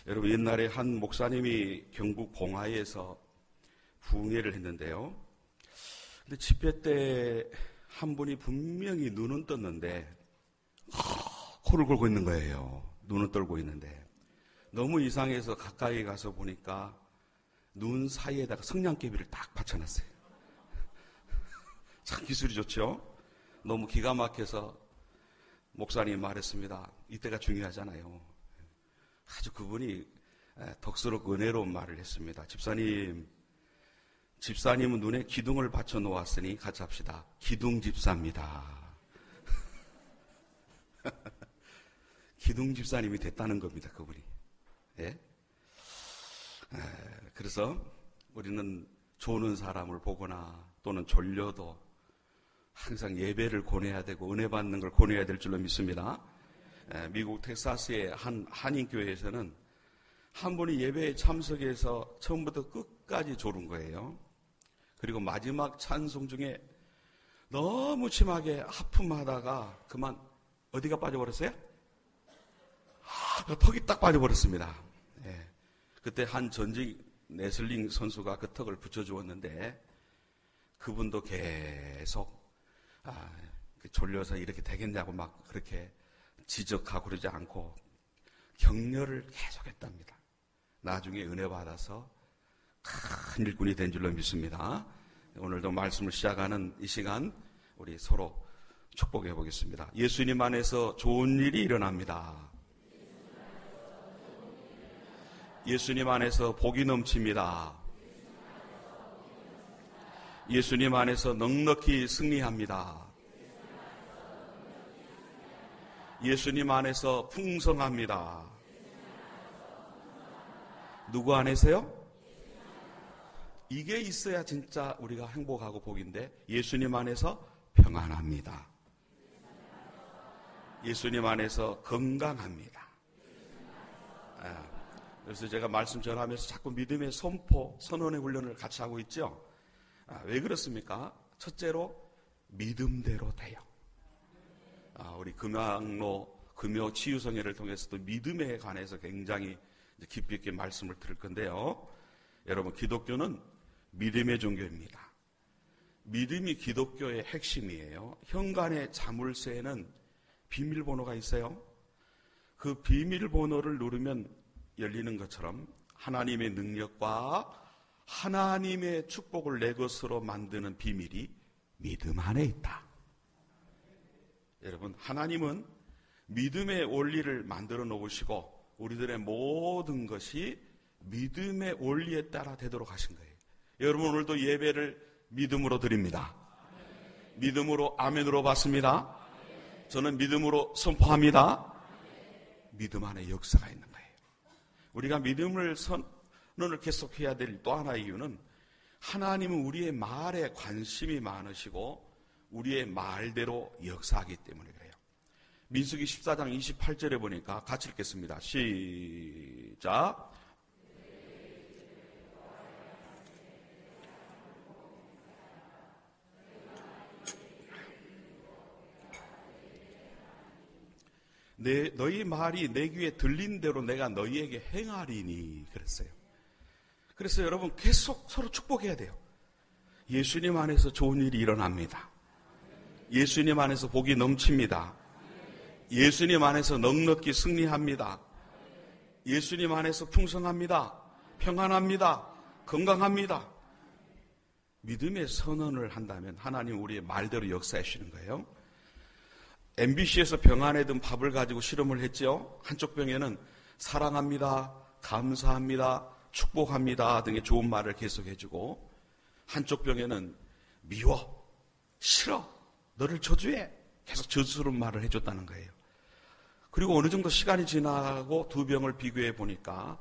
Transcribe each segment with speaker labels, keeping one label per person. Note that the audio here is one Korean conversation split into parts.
Speaker 1: 여러분, 옛날에 한 목사님이 경북 봉화에서 부흥회를 했는데요. 근데 집회 때 한 분이 분명히 눈은 떴는데 코를 골고 있는 거예요. 눈을 떨고 있는데 너무 이상해서 가까이 가서 보니까 눈 사이에다가 성냥개비를 딱 받쳐놨어요. 참 기술이 좋죠. 너무 기가 막혀서 목사님이 말했습니다. 이때가 중요하잖아요. 아주 그분이 덕스럽고 은혜로운 말을 했습니다. 집사님은 눈에 기둥을 받쳐 놓았으니 같이 합시다. 기둥 집사입니다. 기둥 집사님이 됐다는 겁니다. 그분이. 예? 그래서 우리는 조는 사람을 보거나 또는 졸려도 항상 예배를 권해야 되고 은혜 받는 걸 권해야 될 줄로 믿습니다. 미국 텍사스의 한 한인교회에서는 한 분이 예배에 참석해서 처음부터 끝까지 졸은 거예요. 그리고 마지막 찬송 중에 너무 심하게 하품하다가 그만 어디가 빠져버렸어요? 턱이 딱 빠져버렸습니다. 예. 그때 한 전직 레슬링 선수가 그 턱을 붙여주었는데 그분도 계속 졸려서 이렇게 되겠냐고 막 그렇게 지적하고 그러지 않고 격려를 계속했답니다. 나중에 은혜 받아서 큰 일꾼이 된 줄로 믿습니다. 오늘도 말씀을 시작하는 이 시간 우리 서로 축복해 보겠습니다. 예수님 안에서 좋은 일이 일어납니다. 예수님 안에서 복이 넘칩니다. 예수님 안에서 넉넉히 승리합니다. 예수님 안에서 풍성합니다. 누구 안에서요? 이게 있어야 진짜 우리가 행복하고 복인데 예수님 안에서 평안합니다. 예수님 안에서 건강합니다. 그래서 제가 말씀 전하면서 자꾸 믿음의 선포, 선언의 훈련을 같이 하고 있죠. 왜 그렇습니까? 첫째로 믿음대로 돼요. 우리 금요 치유성회를 통해서도 믿음에 관해서 굉장히 깊이 있게 말씀을 들을 건데요. 여러분, 기독교는 믿음의 종교입니다. 믿음이 기독교의 핵심이에요. 현관의 자물쇠에는 비밀번호가 있어요. 그 비밀번호를 누르면 열리는 것처럼 하나님의 능력과 하나님의 축복을 내 것으로 만드는 비밀이 믿음 안에 있다. 여러분, 하나님은 믿음의 원리를 만들어 놓으시고 우리들의 모든 것이 믿음의 원리에 따라 되도록 하신 거예요. 여러분, 오늘도 예배를 믿음으로 드립니다. 믿음으로 아멘으로 받습니다. 저는 믿음으로 선포합니다. 믿음 안에 역사가 있는 거예요. 우리가 믿음을 선언을 계속해야 될 또 하나의 이유는 하나님은 우리의 말에 관심이 많으시고 우리의 말대로 역사하기 때문에 그래요. 민수기 14장 28절에 보니까 같이 읽겠습니다. 시작. 너희 말이 내 귀에 들린 대로 내가 너희에게 행하리니 그랬어요. 그래서 여러분 계속 서로 축복해야 돼요. 예수님 안에서 좋은 일이 일어납니다. 예수님 안에서 복이 넘칩니다. 예수님 안에서 넉넉히 승리합니다. 예수님 안에서 풍성합니다. 평안합니다. 건강합니다. 믿음의 선언을 한다면 하나님 우리의 말대로 역사해 주시는 거예요. MBC에서 병 안에 든 밥을 가지고 실험을 했죠. 한쪽 병에는 사랑합니다, 감사합니다, 축복합니다 등의 좋은 말을 계속해주고 한쪽 병에는 미워, 싫어, 너를 저주해 계속 저주스러운 말을 해줬다는 거예요. 그리고 어느 정도 시간이 지나고 두 병을 비교해 보니까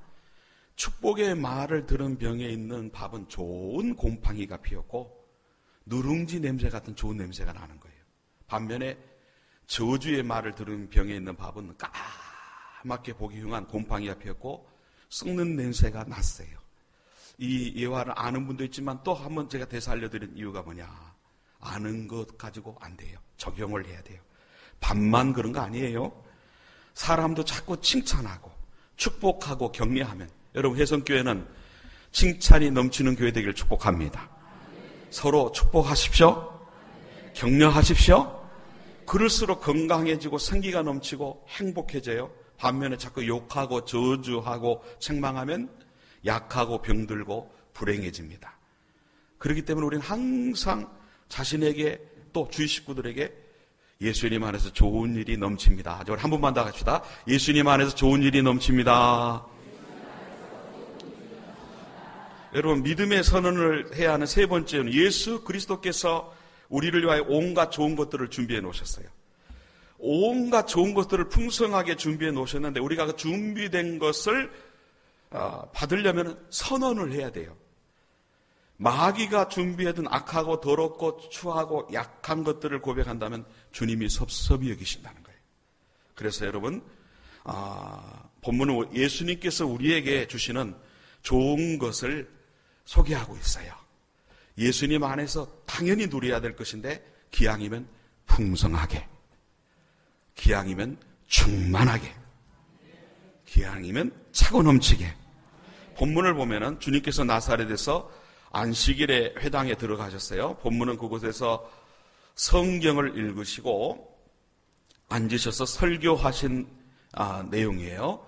Speaker 1: 축복의 말을 들은 병에 있는 밥은 좋은 곰팡이가 피었고 누룽지 냄새 같은 좋은 냄새가 나는 거예요. 반면에 저주의 말을 들은 병에 있는 밥은 까맣게 보기 흉한 곰팡이가 피었고 썩는 냄새가 났어요. 이 예화를 아는 분도 있지만 또 한번 제가 대사 알려드린 이유가 뭐냐. 아는 것 가지고 안 돼요. 적용을 해야 돼요. 밥만 그런 거 아니에요. 사람도 자꾸 칭찬하고 축복하고 격려하면, 여러분 혜성교회는 칭찬이 넘치는 교회 되기를 축복합니다. 서로 축복하십시오. 격려하십시오. 그럴수록 건강해지고 생기가 넘치고 행복해져요. 반면에 자꾸 욕하고 저주하고 책망하면 약하고 병들고 불행해집니다. 그렇기 때문에 우리는 항상 자신에게 또 주위 식구들에게 예수님 안에서 좋은 일이 넘칩니다. 한 번만 더 합시다. 예수님 안에서 좋은 일이 넘칩니다. 여러분, 믿음의 선언을 해야 하는 세 번째는 예수 그리스도께서 우리를 위하여 온갖 좋은 것들을 준비해 놓으셨어요. 온갖 좋은 것들을 풍성하게 준비해 놓으셨는데 우리가 그 준비된 것을 받으려면 선언을 해야 돼요. 마귀가 준비해둔 악하고 더럽고 추하고 약한 것들을 고백한다면 주님이 섭섭히 여기신다는 거예요. 그래서 여러분, 본문은 예수님께서 우리에게 주시는 좋은 것을 소개하고 있어요. 예수님 안에서 당연히 누려야 될 것인데 기왕이면 풍성하게, 기왕이면 충만하게, 기왕이면 차고 넘치게. 본문을 보면은 주님께서 나사렛에서 안식일에 회당에 들어가셨어요. 본문은 그곳에서 성경을 읽으시고 앉으셔서 설교하신 내용이에요.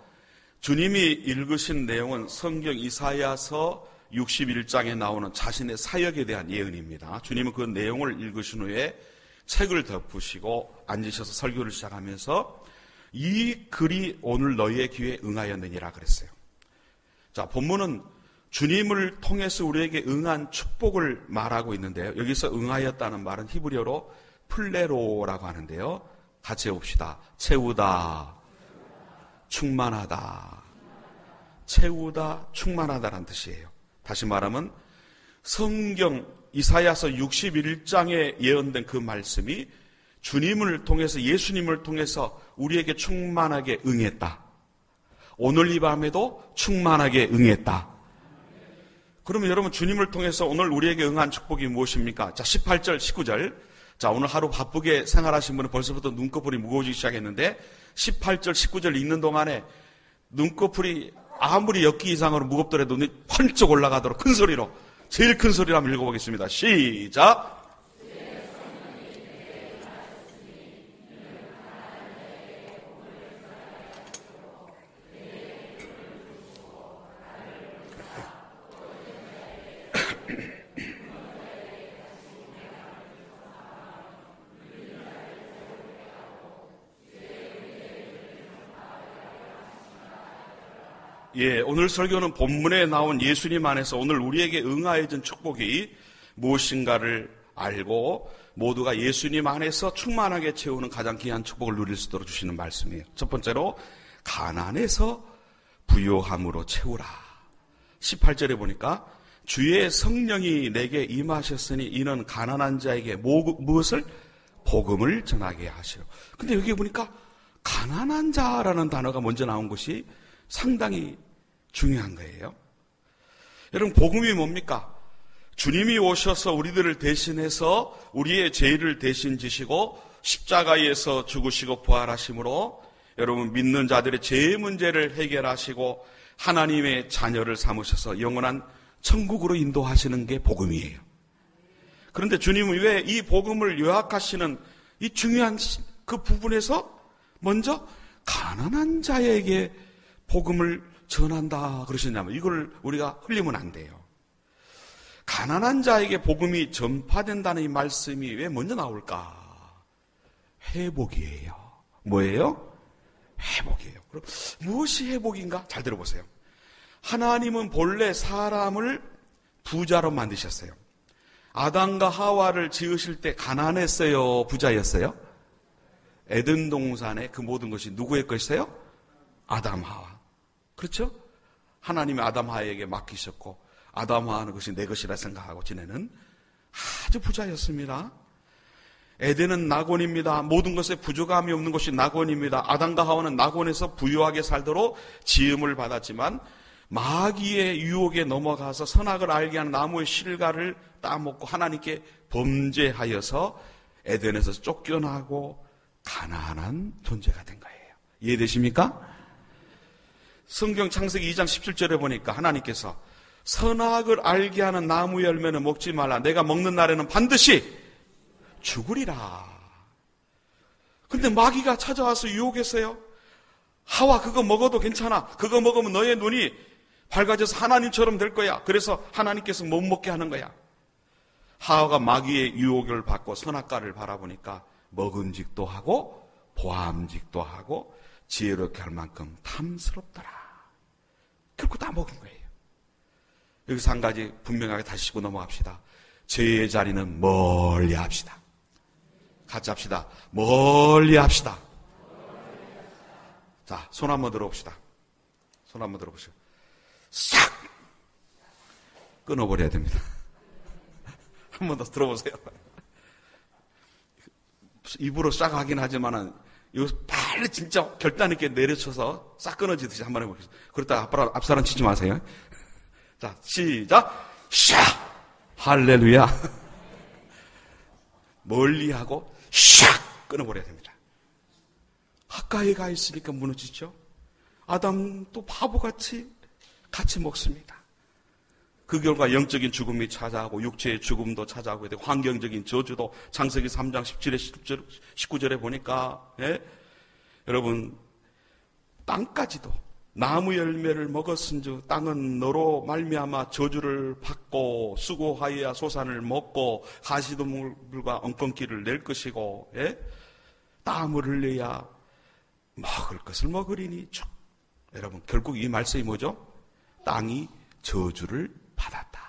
Speaker 1: 주님이 읽으신 내용은 성경 이사야서 61장에 나오는 자신의 사역에 대한 예언입니다. 주님은 그 내용을 읽으신 후에 책을 덮으시고 앉으셔서 설교를 시작하면서 이 글이 오늘 너희의 귀에 응하였느니라 그랬어요. 자, 본문은 주님을 통해서 우리에게 응한 축복을 말하고 있는데요. 여기서 응하였다는 말은 히브리어로 플레로라고 하는데요. 같이 해봅시다. 채우다, 충만하다, 채우다, 충만하다라는 뜻이에요. 다시 말하면 성경 이사야서 61장에 예언된 그 말씀이 주님을 통해서, 예수님을 통해서 우리에게 충만하게 응했다. 오늘 이 밤에도 충만하게 응했다. 그러면 여러분, 주님을 통해서 오늘 우리에게 응한 축복이 무엇입니까? 자, 18절, 19절. 자, 오늘 하루 바쁘게 생활하신 분은 벌써부터 눈꺼풀이 무거워지기 시작했는데 18절, 19절 읽는 동안에 눈꺼풀이 아무리 엮기 이상으로 무겁더라도 눈이 펄쩍 올라가도록 큰 소리로, 제일 큰 소리로 한번 읽어보겠습니다. 시작! 예, 오늘 설교는 본문에 나온 예수님 안에서 오늘 우리에게 응하여진 축복이 무엇인가를 알고 모두가 예수님 안에서 충만하게 채우는 가장 귀한 축복을 누릴 수 있도록 주시는 말씀이에요. 첫 번째로 가난해서 부요함으로 채우라. 18절에 보니까 주의 성령이 내게 임하셨으니 이는 가난한 자에게 무엇을? 복음을 전하게 하시오. 근데 여기 보니까 가난한 자라는 단어가 먼저 나온 것이 상당히 중요한 거예요. 여러분, 복음이 뭡니까? 주님이 오셔서 우리들을 대신해서 우리의 죄를 대신 지시고 십자가에서 죽으시고 부활하심으로 여러분 믿는 자들의 죄 문제를 해결하시고 하나님의 자녀를 삼으셔서 영원한 천국으로 인도하시는 게 복음이에요. 그런데 주님은 왜 이 복음을 요약하시는 이 중요한 그 부분에서 먼저 가난한 자에게 복음을 전한다 그러시냐면 이걸 우리가 흘리면 안 돼요. 가난한 자에게 복음이 전파된다는 이 말씀이 왜 먼저 나올까? 회복이에요. 뭐예요? 회복이에요. 그럼 무엇이 회복인가? 잘 들어보세요. 하나님은 본래 사람을 부자로 만드셨어요. 아담과 하와를 지으실 때 가난했어요? 부자였어요? 에덴 동산의 그 모든 것이 누구의 것이세요? 아담, 하와. 그렇죠? 하나님이 아담, 하와에게 맡기셨고 아담, 하와는 그것이 내 것이라 생각하고 지내는 아주 부자였습니다. 에덴은 낙원입니다. 모든 것에 부족함이 없는 것이 낙원입니다. 아담과 하와는 낙원에서 부유하게 살도록 지음을 받았지만 마귀의 유혹에 넘어가서 선악을 알게 하는 나무의 실과를 따먹고 하나님께 범죄하여서 에덴에서 쫓겨나고 가난한 존재가 된 거예요. 이해되십니까? 성경 창세기 2장 17절에 보니까 하나님께서 선악을 알게 하는 나무 열매는 먹지 말라. 내가 먹는 날에는 반드시 죽으리라. 그런데 마귀가 찾아와서 유혹했어요. 하와, 그거 먹어도 괜찮아. 그거 먹으면 너의 눈이 밝아져서 하나님처럼 될 거야. 그래서 하나님께서 못 먹게 하는 거야. 하와가 마귀의 유혹을 받고 선악과를 바라보니까 먹음직도 하고 보암직도 하고 지혜롭게 할 만큼 탐스럽더라. 결국 다 먹은 거예요. 여기서 한 가지 분명하게 다시 짚고 넘어갑시다. 죄의 자리는 멀리 합시다. 같이 합시다. 멀리 합시다. 자, 손 한번 들어봅시다. 손 한번 들어보시고 싹 끊어버려야 됩니다. 한 번 더 들어보세요. 입으로 싹 하긴 하지만은 이거 빨리 진짜 결단 있게 내려쳐서 싹 끊어지듯이 한번 해보겠습니다. 그러다가 앞사람 치지 마세요. 자, 시작. 샤! 할렐루야. 멀리하고 샥! 끊어버려야 됩니다. 가까이 가 있으니까 무너지죠. 아담도 바보같이 같이 먹습니다. 그 결과 영적인 죽음이 찾아오고 육체의 죽음도 찾아오게 되고 환경적인 저주도 창세기 3장 17절 19절에 보니까 여러분 땅까지도 나무 열매를 먹었은즉 땅은 너로 말미암아 저주를 받고 수고하여야 소산을 먹고 가시덤불과 엉겅퀴를 낼 것이고 땀을 흘려야 먹을 것을 먹으리니 여러분 결국 이 말씀이 뭐죠? 땅이 저주를 받았다.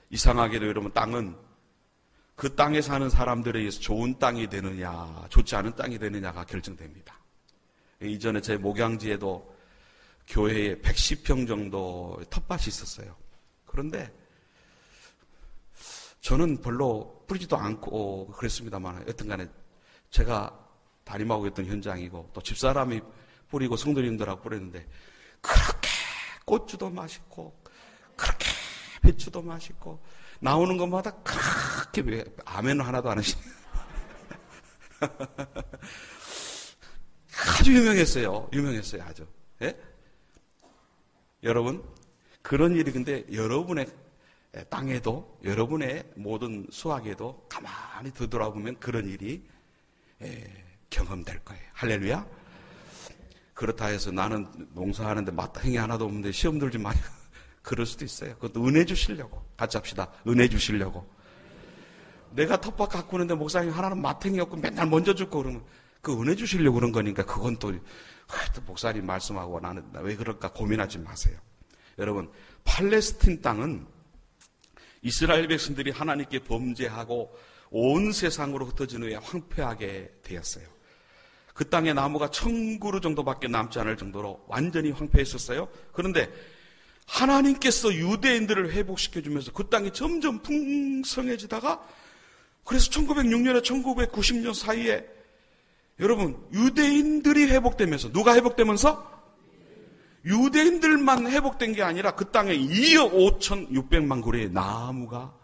Speaker 1: 이상하게도 여러분 땅은 그 땅에 사는 사람들에 의해서 좋은 땅이 되느냐 좋지 않은 땅이 되느냐가 결정됩니다. 이전에 제 목양지에도 교회에 110평 정도 텃밭이 있었어요. 그런데 저는 별로 뿌리지도 않고 그랬습니다만 여튼 간에 제가 담임하고 있던 현장이고 또 집사람이 뿌리고 성도님들하고 뿌렸는데 그렇게 고추도 맛있고 그렇게 배추도 맛있고 나오는 것마다 그렇게 아멘은 하나도 안 하시네요. 아주 유명했어요 아주. 예? 여러분 그런 일이 근데 여러분의 땅에도 여러분의 모든 수확에도 가만히 되돌아보면 그런 일이 경험될 거예요. 할렐루야. 그렇다 해서 나는 농사하는데 마땅히 하나도 없는데 시험 들지 마니 그럴 수도 있어요. 그것도 은혜 주시려고. 같이 합시다. 은혜 주시려고. 내가 텃밭 갖고 있는데 목사님 하나는 마탱이 없고 맨날 먼저 죽고 그러면 그 은혜 주시려고 그런 거니까 그건 또 목사님 말씀하고 나는 왜 그럴까 고민하지 마세요. 여러분 팔레스틴 땅은 이스라엘 백성들이 하나님께 범죄하고 온 세상으로 흩어진 후에 황폐하게 되었어요. 그 땅의 나무가 1000그루 정도밖에 남지 않을 정도로 완전히 황폐했었어요. 그런데 하나님께서 유대인들을 회복시켜주면서 그 땅이 점점 풍성해지다가 그래서 1906년에 1990년 사이에 여러분 유대인들이 회복되면서 누가 회복되면서? 유대인들만 회복된 게 아니라 그 땅에 2억 5,600만 그루의 나무가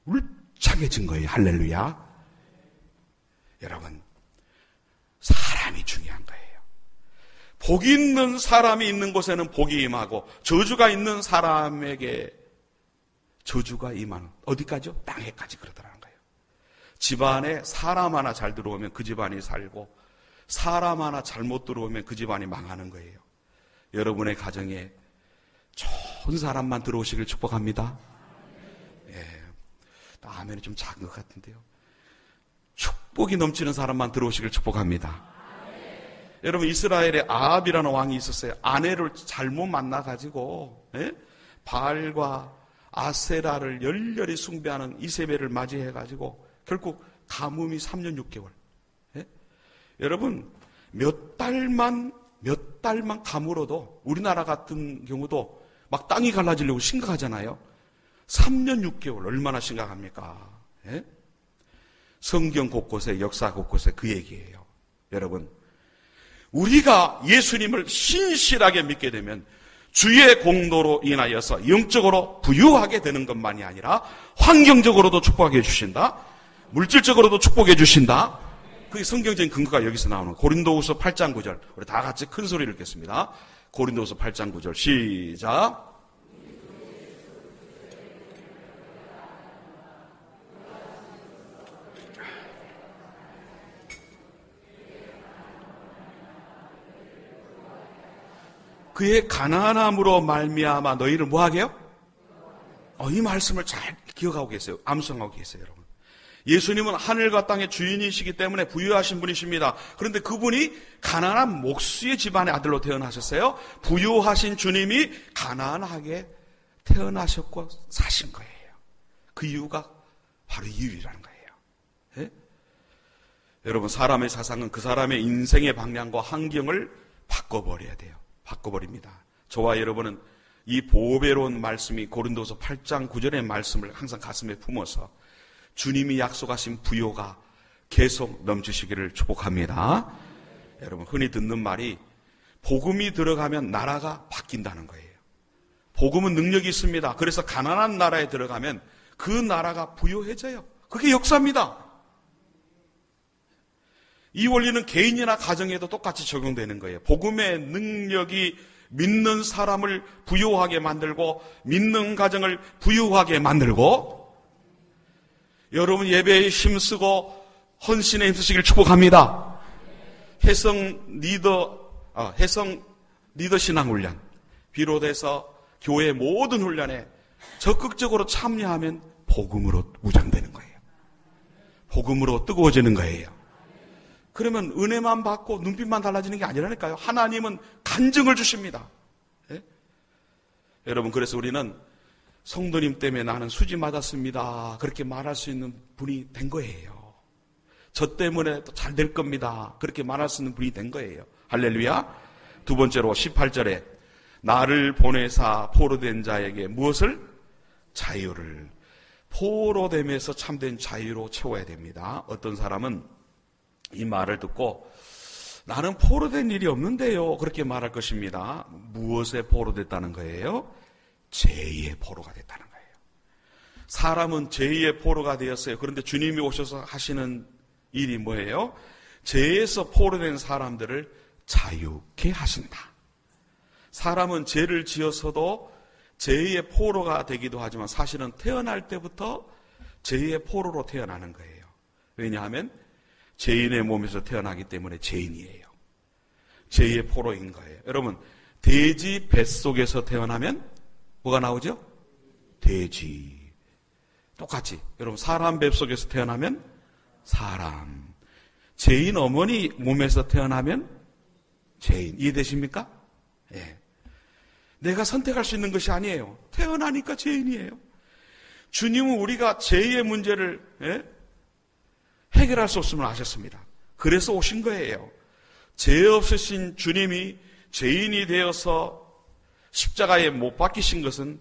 Speaker 1: 울창해진 거예요. 할렐루야. 여러분 사람이 중요한 거예요. 복이 있는 사람이 있는 곳에는 복이 임하고 저주가 있는 사람에게 저주가 임하는 어디까지요? 땅에까지 그러더라는 거예요. 집안에 사람 하나 잘 들어오면 그 집안이 살고 사람 하나 잘못 들어오면 그 집안이 망하는 거예요. 여러분의 가정에 좋은 사람만 들어오시길 축복합니다. 아멘이 좀 작은 것 같은데요. 축복이 넘치는 사람만 들어오시길 축복합니다. 여러분 이스라엘에 아합이라는 왕이 있었어요. 아내를 잘못 만나가지고 바알과 아세라를 열렬히 숭배하는 이세벨을 맞이해가지고 결국 가뭄이 3년 6개월. 여러분 몇 달만 가물어도 우리나라 같은 경우도 막 땅이 갈라지려고 심각하잖아요. 3년 6개월 얼마나 심각합니까? 성경 곳곳에 역사 곳곳에 그 얘기예요. 여러분 우리가 예수님을 신실하게 믿게 되면 주의 공로로 인하여서 영적으로 부유하게 되는 것만이 아니라 환경적으로도 축복해 주신다. 물질적으로도 축복해 주신다. 그게 성경적인 근거가 여기서 나오는 고린도후서 8장 9절. 우리 다 같이 큰 소리를 읽겠습니다. 고린도서 8장 9절 시작. 그의 가난함으로 말미암아 너희를 뭐하게요? 이 말씀을 잘 기억하고 계세요. 암송하고 계세요, 여러분. 예수님은 하늘과 땅의 주인이시기 때문에 부유하신 분이십니다. 그런데 그분이 가난한 목수의 집안의 아들로 태어나셨어요. 부유하신 주님이 가난하게 태어나셨고 사신 거예요. 그 이유가 바로 이유라는 거예요. 예? 여러분, 사람의 사상은 그 사람의 인생의 방향과 환경을 바꿔버려야 돼요. 바꿔버립니다. 저와 여러분은 이 보배로운 말씀이 고린도서 8장 9절의 말씀을 항상 가슴에 품어서 주님이 약속하신 부요가 계속 넘치시기를 축복합니다. 여러분, 흔히 듣는 말이 복음이 들어가면 나라가 바뀐다는 거예요. 복음은 능력이 있습니다. 그래서 가난한 나라에 들어가면 그 나라가 부요해져요. 그게 역사입니다. 이 원리는 개인이나 가정에도 똑같이 적용되는 거예요. 복음의 능력이 믿는 사람을 부유하게 만들고 믿는 가정을 부유하게 만들고, 여러분 예배에 힘쓰고 헌신에 힘쓰시길 축복합니다. 해성 리더 신앙 훈련 비롯해서 교회 모든 훈련에 적극적으로 참여하면 복음으로 무장되는 거예요. 복음으로 뜨거워지는 거예요. 그러면 은혜만 받고 눈빛만 달라지는 게 아니라니까요. 하나님은 간증을 주십니다. 예? 여러분, 그래서 우리는 성도님 때문에 나는 수지 맞았습니다, 그렇게 말할 수 있는 분이 된 거예요. 저 때문에 또 잘 될 겁니다, 그렇게 말할 수 있는 분이 된 거예요. 할렐루야. 두 번째로 18절에 나를 보내사 포로된 자에게 무엇을? 자유를. 포로됨에서 참된 자유로 채워야 됩니다. 어떤 사람은 이 말을 듣고 나는 포로된 일이 없는데요, 그렇게 말할 것입니다. 무엇에 포로됐다는 거예요? 죄의 포로가 됐다는 거예요. 사람은 죄의 포로가 되었어요. 그런데 주님이 오셔서 하시는 일이 뭐예요? 죄에서 포로된 사람들을 자유케 하신다. 사람은 죄를 지어서도 죄의 포로가 되기도 하지만 사실은 태어날 때부터 죄의 포로로 태어나는 거예요. 왜냐하면 죄인의 몸에서 태어나기 때문에 죄인이에요. 죄의 포로인 거예요. 여러분, 돼지 뱃속에서 태어나면 뭐가 나오죠? 돼지. 똑같이 여러분, 사람 뱃속에서 태어나면 사람. 죄인 어머니 몸에서 태어나면 죄인. 이해되십니까? 예. 내가 선택할 수 있는 것이 아니에요. 태어나니까 죄인이에요. 주님은 우리가 죄의 문제를 해결할 수 없음을 아셨습니다. 그래서 오신 거예요. 죄 없으신 주님이 죄인이 되어서 십자가에 못 박히신 것은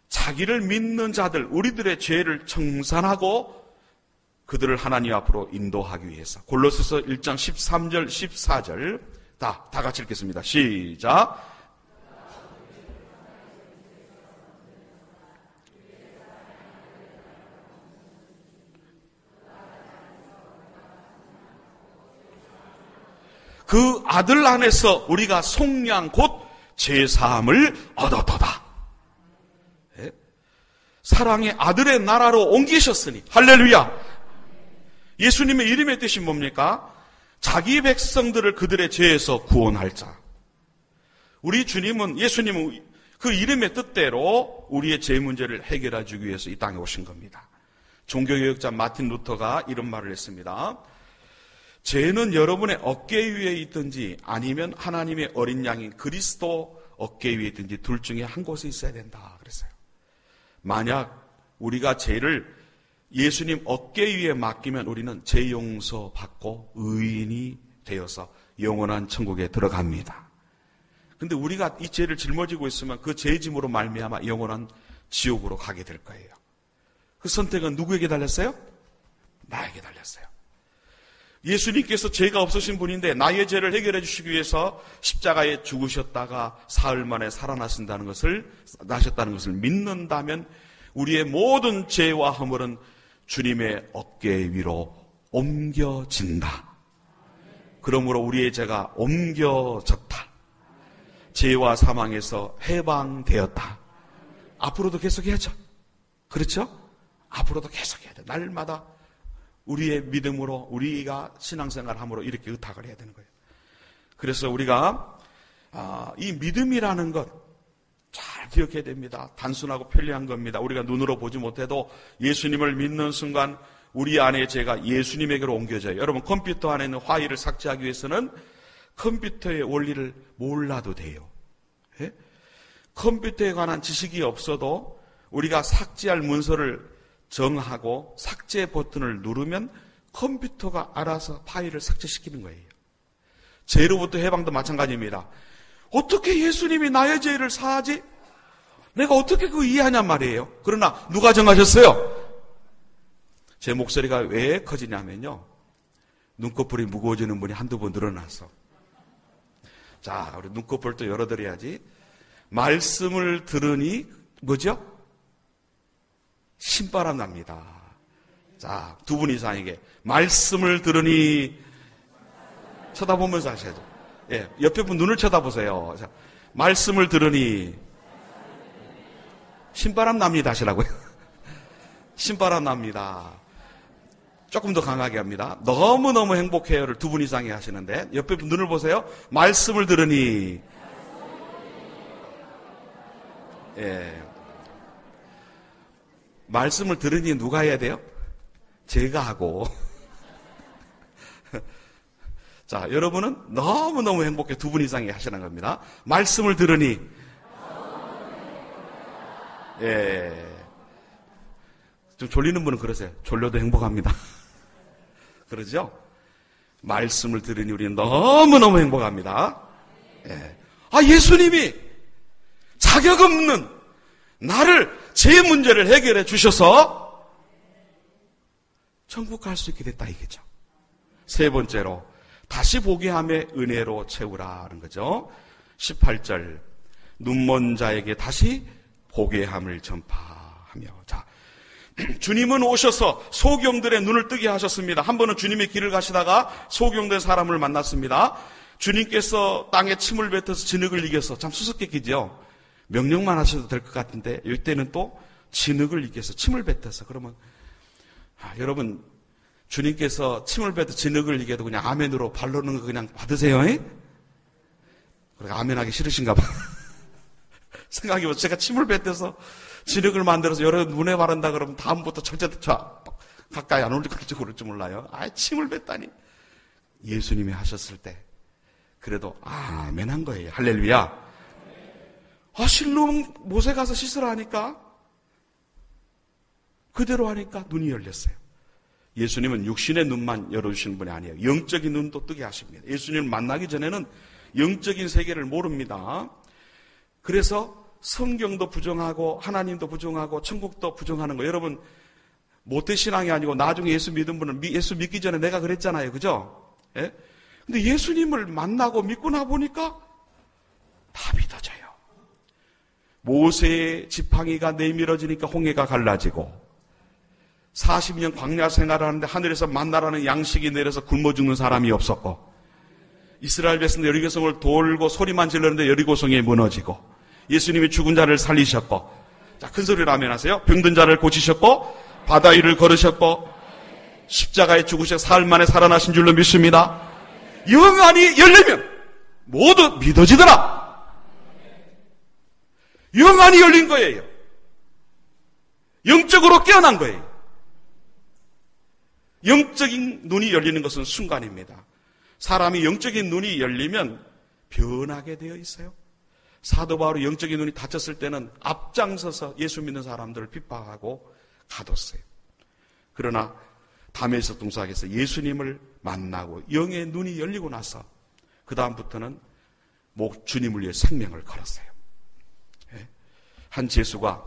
Speaker 1: 자기를 믿는 자들, 우리들의 죄를 청산하고 그들을 하나님 앞으로 인도하기 위해서. 골로새서 1장 13절 14절 다 같이 읽겠습니다. 시작. 그 아들 안에서 우리가 속량 곧 죄사함을 얻었도다. 예? 사랑의 아들의 나라로 옮기셨으니 할렐루야. 예수님의 이름의 뜻이 뭡니까? 자기 백성들을 그들의 죄에서 구원할 자. 우리 주님은, 예수님은 그 이름의 뜻대로 우리의 죄 문제를 해결해 주기 위해서 이 땅에 오신 겁니다. 종교개혁자 마틴 루터가 이런 말을 했습니다. 죄는 여러분의 어깨 위에 있든지 아니면 하나님의 어린 양인 그리스도 어깨 위에 있든지 둘 중에 한 곳에 있어야 된다 그랬어요. 만약 우리가 죄를 예수님 어깨 위에 맡기면 우리는 죄 용서 받고 의인이 되어서 영원한 천국에 들어갑니다. 근데 우리가 이 죄를 짊어지고 있으면 그 죄짐으로 말미암아 영원한 지옥으로 가게 될 거예요. 그 선택은 누구에게 달렸어요? 나에게 달렸어요. 예수님께서 죄가 없으신 분인데 나의 죄를 해결해 주시기 위해서 십자가에 죽으셨다가 사흘 만에 나셨다는 것을 믿는다면 우리의 모든 죄와 허물은 주님의 어깨 위로 옮겨진다. 그러므로 우리의 죄가 옮겨졌다. 죄와 사망에서 해방되었다. 앞으로도 계속해야죠. 그렇죠? 앞으로도 계속해야 돼. 날마다 우리의 믿음으로 우리가 신앙생활함으로 이렇게 의탁을 해야 되는 거예요. 그래서 우리가 이 믿음이라는 것 잘 기억해야 됩니다. 단순하고 편리한 겁니다. 우리가 눈으로 보지 못해도 예수님을 믿는 순간 우리 안에 죄가 예수님에게로 옮겨져요. 여러분 컴퓨터 안에 있는 파일을 삭제하기 위해서는 컴퓨터의 원리를 몰라도 돼요. 예? 컴퓨터에 관한 지식이 없어도 우리가 삭제할 문서를 정하고 삭제 버튼을 누르면 컴퓨터가 알아서 파일을 삭제시키는 거예요. 죄로부터 해방도 마찬가지입니다. 어떻게 예수님이 나의 죄를 사하지? 내가 어떻게 그거 이해하냔 말이에요. 그러나 누가 정하셨어요? 제 목소리가 왜 커지냐면요, 눈꺼풀이 무거워지는 분이 한두 번 늘어나서. 자, 우리 눈꺼풀 또 열어드려야지. 말씀을 들으니 뭐죠? 신바람 납니다. 자, 두 분 이상에게 말씀을 들으니 쳐다보면서 하셔야죠. 예, 옆에 분 눈을 쳐다보세요. 자, 말씀을 들으니 신바람 납니다 하시라고요. 신바람 납니다. 조금 더 강하게 합니다. 너무너무 행복해요를 두 분 이상이 하시는데 옆에 분 눈을 보세요. 말씀을 들으니, 예, 말씀을 들으니 누가 해야 돼요? 제가 하고. 자, 여러분은 너무너무 행복해 두 분 이상이 하시는 겁니다. 말씀을 들으니, 예, 좀 졸리는 분은 그러세요. 졸려도 행복합니다. 그러죠? 말씀을 들으니 우리는 너무너무 행복합니다. 예. 예수님이 자격 없는 나를, 제 문제를 해결해 주셔서 천국 갈 수 있게 됐다 이거죠. 세 번째로 다시 보게 함의 은혜로 채우라는 거죠. 18절, 눈먼 자에게 다시 보게 함을 전파하며. 자, 주님은 오셔서 소경들의 눈을 뜨게 하셨습니다. 한 번은 주님의 길을 가시다가 소경된 사람을 만났습니다. 주님께서 땅에 침을 뱉어서 진흙을 이겨서, 참 수수께끼죠. 명령만 하셔도 될 것 같은데 이때는 또 진흙을 이겨서 침을 뱉어서. 그러면 여러분, 주님께서 침을 뱉어 진흙을 이겨도 그냥 아멘으로 발로는 거 그냥 받으세요. 그러니까 아멘하기 싫으신가 봐. 생각해보세요. 제가 침을 뱉어서 진흙을 만들어서 여러 눈에 바른다 그러면 다음부터 절대 가까이 안 올릴지 그럴지 몰라요. 침을 뱉다니. 예수님이 하셨을 때 그래도 아멘한 거예요. 할렐루야. 실로 못에 가서 씻으라 하니까 그대로 하니까 눈이 열렸어요. 예수님은 육신의 눈만 열어주시는 분이 아니에요. 영적인 눈도 뜨게 하십니다. 예수님을 만나기 전에는 영적인 세계를 모릅니다. 그래서 성경도 부정하고 하나님도 부정하고 천국도 부정하는 거. 여러분, 모태신앙이 아니고 나중에 예수 믿은 분은 예수 믿기 전에 내가 그랬잖아요. 그죠? 예? 근데 예수님을 만나고 믿고 나 보니까 다 믿어져요. 모세의 지팡이가 내밀어지니까 홍해가 갈라지고, 40년 광야 생활을 하는데 하늘에서 만나라는 양식이 내려서 굶어 죽는 사람이 없었고, 이스라엘 백성들 여리고성을 돌고 소리만 질렀는데 여리고성이 무너지고, 예수님이 죽은 자를 살리셨고, 자, 큰 소리로 아멘 하세요. 병든 자를 고치셨고, 바다 위를 걸으셨고, 십자가에 죽으셔 사흘 만에 살아나신 줄로 믿습니다. 영안이 열리면 모두 믿어지더라. 영안이 열린 거예요. 영적으로 깨어난 거예요. 영적인 눈이 열리는 것은 순간입니다. 사람이 영적인 눈이 열리면 변하게 되어 있어요. 사도 바울이 영적인 눈이 닫혔을 때는 앞장서서 예수 믿는 사람들을 핍박하고 가뒀어요. 그러나 다메섹 동상에서 예수님을 만나고 영의 눈이 열리고 나서 그 다음부터는 주님을 위해 생명을 걸었어요. 한 제수가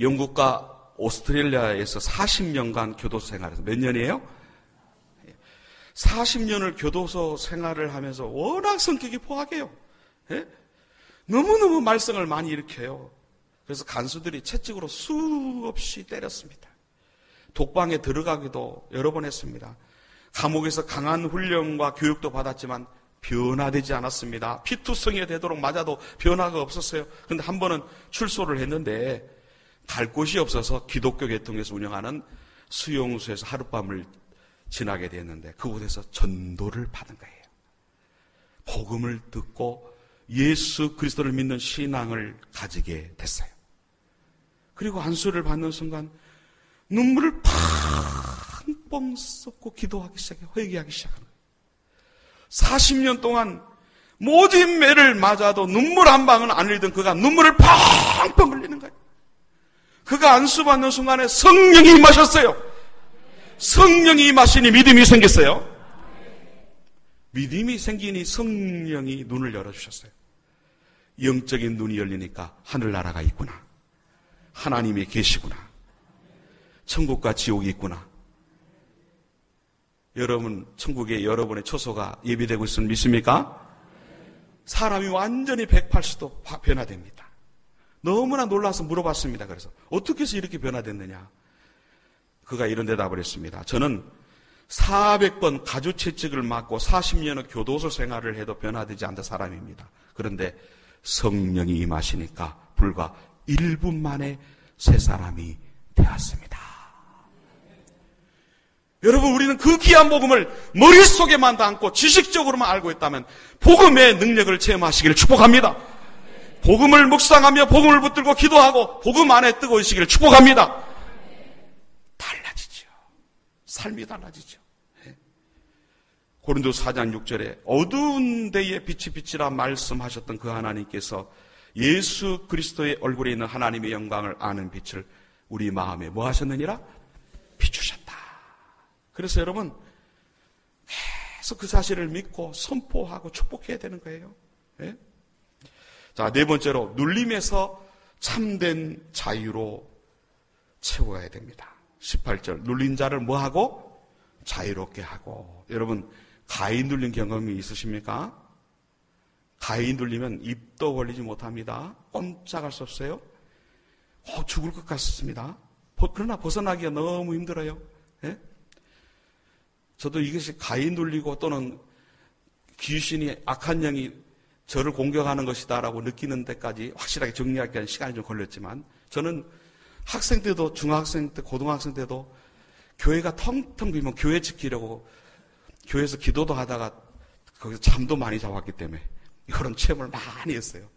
Speaker 1: 영국과 오스트레일리아에서 40년간 교도소 생활해서, 몇 년이에요? 40년을 교도소 생활을 하면서 워낙 성격이 포악해요. 너무너무 말썽을 많이 일으켜요. 그래서 간수들이 채찍으로 수없이 때렸습니다. 독방에 들어가기도 여러 번 했습니다. 감옥에서 강한 훈련과 교육도 받았지만 변화되지 않았습니다. 피투성이 되도록 맞아도 변화가 없었어요. 그런데 한 번은 출소를 했는데 갈 곳이 없어서 기독교 계통에서 운영하는 수용소에서 하룻밤을 지나게 됐는데 그곳에서 전도를 받은 거예요. 복음을 듣고 예수 그리스도를 믿는 신앙을 가지게 됐어요. 그리고 안수를 받는 순간 눈물을 펑펑 쏟고 기도하기 시작해요. 회개하기 시작합니다. 40년 동안 모진 매를 맞아도 눈물 한 방은 안 흘리던 그가 눈물을 펑펑 흘리는 거예요. 그가 안수받는 순간에 성령이 임하셨어요. 성령이 임하시니 믿음이 생겼어요. 믿음이 생기니 성령이 눈을 열어주셨어요. 영적인 눈이 열리니까 하늘나라가 있구나. 하나님이 계시구나. 천국과 지옥이 있구나. 여러분, 천국에 여러분의 처소가 예비되고 있음을 믿습니까? 사람이 완전히 180도 변화됩니다. 너무나 놀라서 물어봤습니다. 그래서 어떻게 해서 이렇게 변화됐느냐? 그가 이런 대답을 했습니다. 저는 400번 가주채찍을 맞고 40년의 교도소 생활을 해도 변화되지 않던 사람입니다. 그런데 성령이 임하시니까 불과 1분 만에 새 사람이 되었습니다. 여러분, 우리는 그 귀한 복음을 머릿속에만 담고 지식적으로만 알고 있다면 복음의 능력을 체험하시기를 축복합니다. 복음을 묵상하며 복음을 붙들고 기도하고 복음 안에 뜨거우시기를 축복합니다. 달라지죠. 삶이 달라지죠. 고린도서 4장 6절에 어두운 데에 빛이 빛이라 말씀하셨던 그 하나님께서 예수 그리스도의 얼굴에 있는 하나님의 영광을 아는 빛을 우리 마음에 뭐 하셨느니라? 비추셨다. 그래서 여러분 계속 그 사실을 믿고 선포하고 축복해야 되는 거예요. 네? 자, 네 번째로 눌림에서 참된 자유로 채워야 됩니다. 18절 눌린 자를 뭐하고? 자유롭게 하고. 여러분 가위 눌린 경험이 있으십니까? 가위 눌리면 입도 벌리지 못합니다. 꼼짝할 수 없어요. 죽을 것 같습니다. 그러나 벗어나기가 너무 힘들어요. 네? 저도 이것이 가위 눌리고 또는 귀신이 악한 영이 저를 공격하는 것이다라고 느끼는 데까지 확실하게 정리하기 위한 시간이 좀 걸렸지만 저는 학생 때도 중학생 때 고등학생 때도 교회가 텅텅 비면 교회 지키려고 교회에서 기도도 하다가 거기서 잠도 많이 자왔기 때문에 이런 체험을 많이 했어요.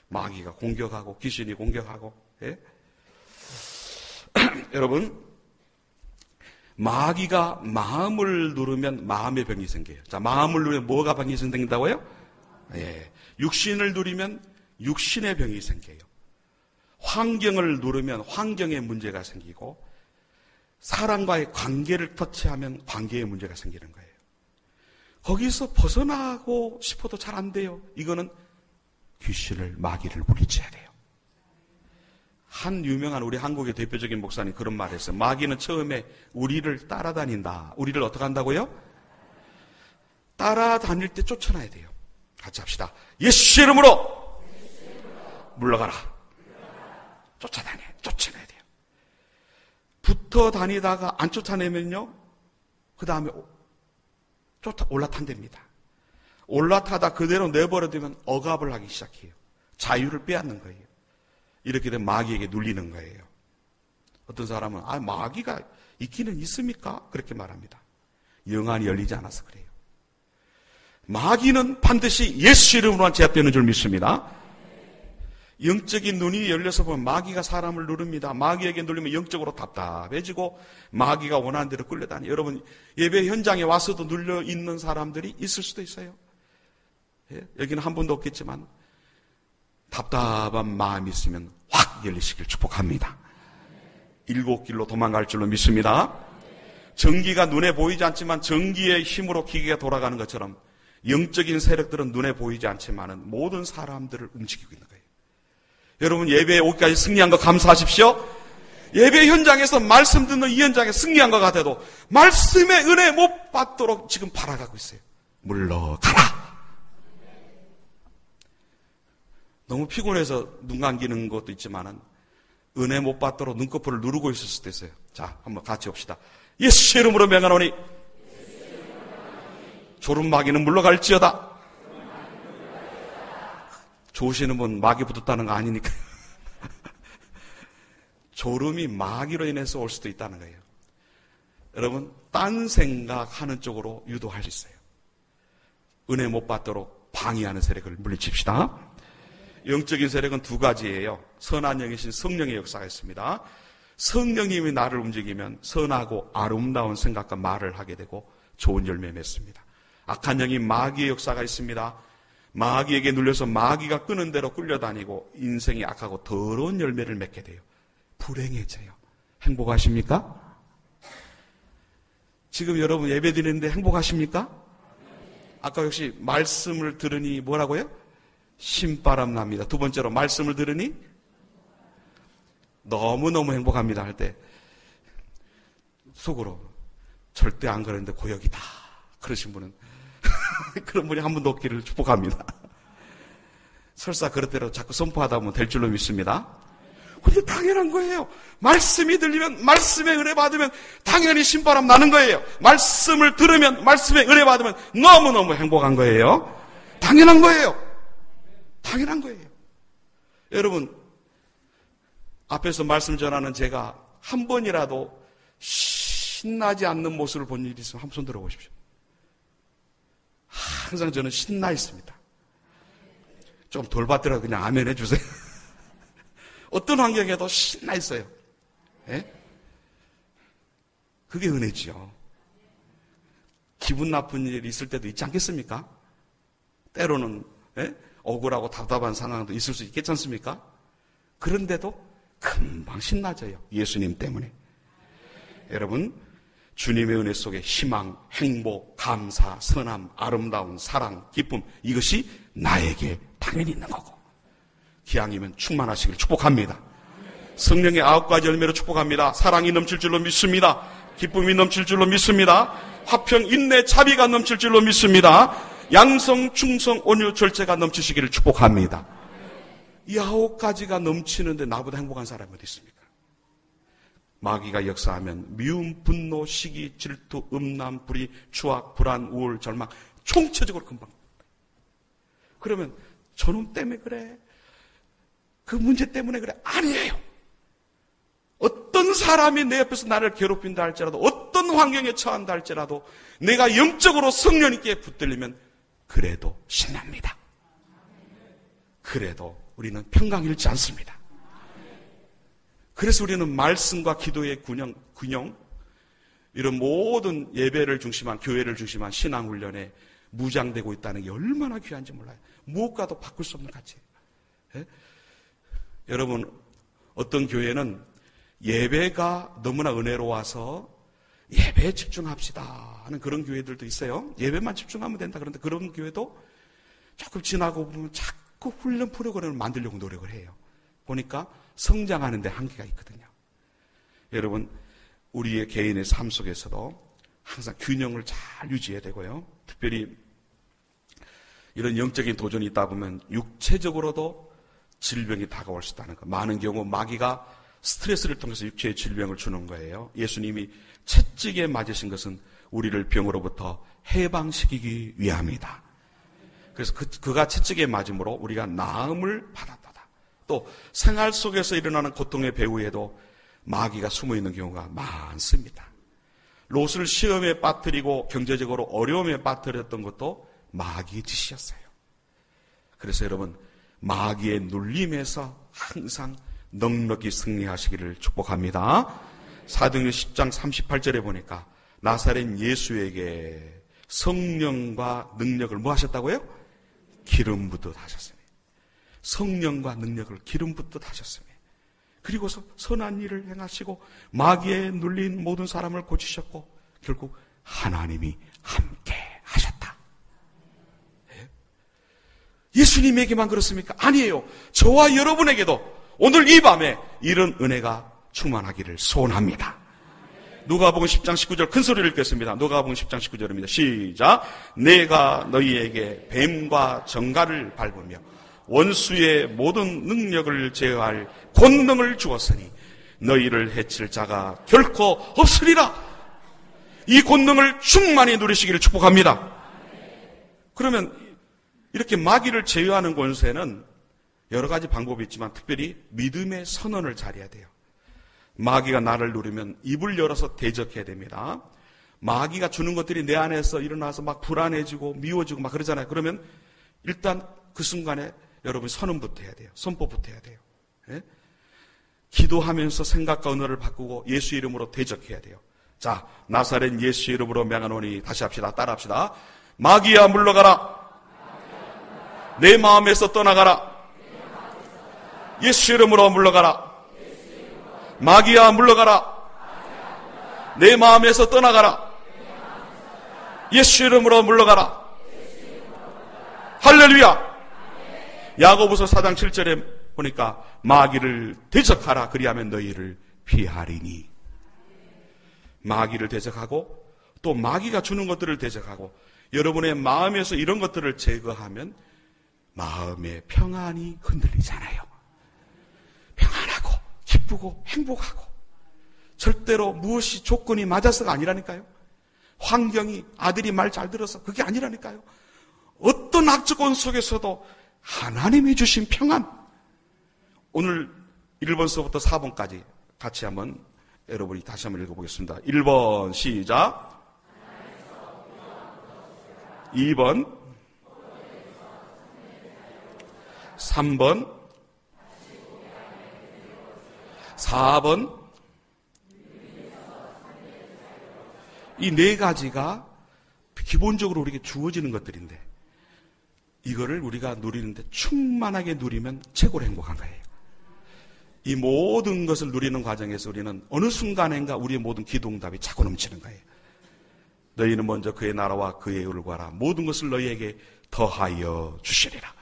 Speaker 1: 마귀가 공격하고 귀신이 공격하고. 예? 여러분 마귀가 마음을 누르면 마음의 병이 생겨요. 자, 마음을 누르면 뭐가 병이 생긴다고요? 예. 육신을 누리면 육신의 병이 생겨요. 환경을 누르면 환경의 문제가 생기고 사람과의 관계를 터치하면 관계의 문제가 생기는 거예요. 거기서 벗어나고 싶어도 잘 안 돼요. 이거는 귀신을 마귀를 물리쳐야 돼요. 한 유명한 우리 한국의 대표적인 목사님 그런 말을 했어요. 마귀는 처음에 우리를 따라다닌다. 우리를 어떻게 한다고요? 따라다닐 때 쫓아놔야 돼요. 같이 합시다. 예수 이름으로 물러가라. 쫓아내야 돼요. 붙어 다니다가 안 쫓아내면요, 그 다음에 올라탄답니다. 올라타다 그대로 내버려두면 억압을 하기 시작해요. 자유를 빼앗는 거예요. 이렇게 되면 마귀에게 눌리는 거예요. 어떤 사람은 마귀가 있기는 있습니까? 그렇게 말합니다. 영안이 열리지 않아서 그래요. 마귀는 반드시 예수 이름으로만 제압되는 줄 믿습니다. 영적인 눈이 열려서 보면 마귀가 사람을 누릅니다. 마귀에게 눌리면 영적으로 답답해지고 마귀가 원하는 대로 끌려다니. 여러분 예배 현장에 와서도 눌려 있는 사람들이 있을 수도 있어요. 예? 여기는 한 분도 없겠지만 답답한 마음이 있으면 확 열리시길 축복합니다. 7길로 도망갈 줄로 믿습니다. 전기가 눈에 보이지 않지만 전기의 힘으로 기계가 돌아가는 것처럼 영적인 세력들은 눈에 보이지 않지만 모든 사람들을 움직이고 있는 거예요. 여러분 예배에 오기까지 승리한 거 감사하십시오. 예배 현장에서 말씀 듣는 이 현장에 승리한 것 같아도 말씀의 은혜 못 받도록 지금 바라가고 있어요. 물러가라. 너무 피곤해서 눈 감기는 것도 있지만은 은혜 못 받도록 눈꺼풀을 누르고 있을 수도 있어요. 자, 한번 같이 봅시다. 예수 이름으로 명하노니 조름마귀는 물러갈지어다. 좋으시는 분 마귀 붙었다는 거 아니니까요. 졸음이 마귀로 인해서 올 수도 있다는 거예요. 여러분, 딴 생각하는 쪽으로 유도할 수 있어요. 은혜 못 받도록 방해하는 세력을 물리칩시다. 영적인 세력은 두 가지예요. 선한 영이신 성령의 역사가 있습니다. 성령님이 나를 움직이면 선하고 아름다운 생각과 말을 하게 되고 좋은 열매 맺습니다. 악한 영이 마귀의 역사가 있습니다. 마귀에게 눌려서 마귀가 끄는 대로 끌려다니고 인생이 악하고 더러운 열매를 맺게 돼요. 불행해져요. 행복하십니까? 지금 여러분 예배 드리는데 행복하십니까? 아까 역시 말씀을 들으니 뭐라고요? 신바람 납니다. 두 번째로 말씀을 들으니 너무너무 행복합니다 할 때 속으로 절대 안 그러는데 고역이다 그러신 분은 그런 분이 한 분도 없기를 축복합니다. 설사 그렇대로 자꾸 선포하다 보면 될 줄로 믿습니다. 근데 당연한 거예요. 말씀이 들리면 말씀의 은혜 받으면 당연히 신바람 나는 거예요. 말씀을 들으면 말씀의 은혜 받으면 너무너무 행복한 거예요. 당연한 거예요. 당연한 거예요. 여러분, 앞에서 말씀 전하는 제가 한 번이라도 신나지 않는 모습을 본 일이 있으면 한 손 들어보십시오. 항상 저는 신나 있습니다. 좀 덜 받더라도 그냥 아멘 해주세요. 어떤 환경에도 신나 있어요. 예? 그게 은혜지요. 기분 나쁜 일이 있을 때도 있지 않겠습니까? 때로는 억울하고 답답한 상황도 있을 수 있겠지 않습니까? 그런데도 금방 신나져요. 예수님 때문에. 여러분, 주님의 은혜 속에 희망, 행복, 감사, 선함, 아름다운 사랑, 기쁨, 이것이 나에게 당연히 있는 거고, 기왕이면 충만하시길 축복합니다. 성령의 9가지 열매로 축복합니다. 사랑이 넘칠 줄로 믿습니다. 기쁨이 넘칠 줄로 믿습니다. 화평, 인내, 자비가 넘칠 줄로 믿습니다. 양성, 충성, 온유, 절제가 넘치시기를 축복합니다. 이 9가지가 넘치는데 나보다 행복한 사람이 어디 있습니까? 마귀가 역사하면 미움, 분노, 시기, 질투, 음란, 불의, 추악, 불안, 우울, 절망 총체적으로 금방. 그러면 저놈 때문에 그래, 그 문제 때문에 그래. 아니에요. 어떤 사람이 내 옆에서 나를 괴롭힌다 할지라도, 어떤 환경에 처한다 할지라도 내가 영적으로 성령님께 붙들리면 그래도 신납니다. 그래도 우리는 평강 잃지 않습니다. 그래서 우리는 말씀과 기도의 균형, 이런 모든 예배를 중심한, 교회를 중심한 신앙훈련에 무장되고 있다는 게 얼마나 귀한지 몰라요. 무엇과도 바꿀 수 없는 가치예요. 예? 여러분, 어떤 교회는 예배가 너무나 은혜로워서 예배에 집중합시다 하는 그런 교회들도 있어요. 예배만 집중하면 된다. 그런데 그런 교회도 조금 지나고 보면 자꾸 훈련 프로그램을 만들려고 노력을 해요. 보니까 성장하는 데 한계가 있거든요. 여러분, 우리의 개인의 삶 속에서도 항상 균형을 잘 유지해야 되고요. 특별히 이런 영적인 도전이 있다 보면 육체적으로도 질병이 다가올 수 있다는 거. 많은 경우 마귀가 스트레스를 통해서 육체의 질병을 주는 거예요. 예수님이 채찍에 맞으신 것은 우리를 병으로부터 해방시키기 위함이다. 그래서 그가 채찍에 맞음으로 우리가 나음을 받았다. 또 생활 속에서 일어나는 고통의 배후에도 마귀가 숨어있는 경우가 많습니다. 롯을 시험에 빠뜨리고 경제적으로 어려움에 빠뜨렸던 것도 마귀의 짓이었어요. 그래서 여러분, 마귀의 눌림에서 항상 넉넉히 승리하시기를 축복합니다. 사도행전 10장 38절에 보니까 나사렛 예수에게 성령과 능력을 뭐 하셨다고요? 기름 붓듯 하셨습니다. 성령과 능력을 기름 붓듯 하셨습니다. 그리고서 선한 일을 행하시고 마귀에 눌린 모든 사람을 고치셨고 결국 하나님이 함께 하셨다. 예수님에게만 그렇습니까? 아니에요. 저와 여러분에게도 오늘 이 밤에 이런 은혜가 충만하기를 소원합니다. 누가복음 10장 19절 큰 소리를 읽겠습니다. 누가복음 10장 19절입니다. 시작. 내가 너희에게 뱀과 정갈을 밟으며 원수의 모든 능력을 제어할 권능을 주었으니 너희를 해칠 자가 결코 없으리라. 이 권능을 충만히 누리시기를 축복합니다. 그러면 이렇게 마귀를 제어하는 권세는 여러 가지 방법이 있지만 특별히 믿음의 선언을 잘해야 돼요. 마귀가 나를 누르면 입을 열어서 대적해야 됩니다. 마귀가 주는 것들이 내 안에서 일어나서 막 불안해지고 미워지고 막 그러잖아요. 그러면 일단 그 순간에 여러분 선언부터 해야 돼요. 선포부터 해야 돼요. 예? 기도하면서 생각과 언어를 바꾸고 예수 이름으로 대적해야 돼요. 자, 나사렛 예수 이름으로 명하노니, 다시 합시다. 따라합시다. 마귀야 물러가라. 내 마음에서 떠나가라. 예수 이름으로 물러가라. 마귀야 물러가라. 내 마음에서 떠나가라. 예수 이름으로 물러가라. 할렐루야. 야고보서 4장 7절에 보니까 마귀를 대적하라. 그리하면 너희를 피하리니. 마귀를 대적하고 또 마귀가 주는 것들을 대적하고 여러분의 마음에서 이런 것들을 제거하면 마음의 평안이 흔들리잖아요. 평안하고 기쁘고 행복하고 절대로 무엇이 조건이 맞아서가 아니라니까요. 환경이 아들이 말 잘 들어서 그게 아니라니까요. 어떤 악조건 속에서도 하나님이 주신 평안. 오늘 1번서부터 4번까지 같이 한번 여러분이 다시 한번 읽어보겠습니다. 1번 시작. 2번 3번 4번 이 네 가지가 기본적으로 우리에게 주어지는 것들인데 이거를 우리가 누리는데 충만하게 누리면 최고로 행복한 거예요. 이 모든 것을 누리는 과정에서 우리는 어느 순간인가 우리의 모든 기도응답이 차고 넘치는 거예요. 너희는 먼저 그의 나라와 그의 의를 구하라. 모든 것을 너희에게 더하여 주시리라.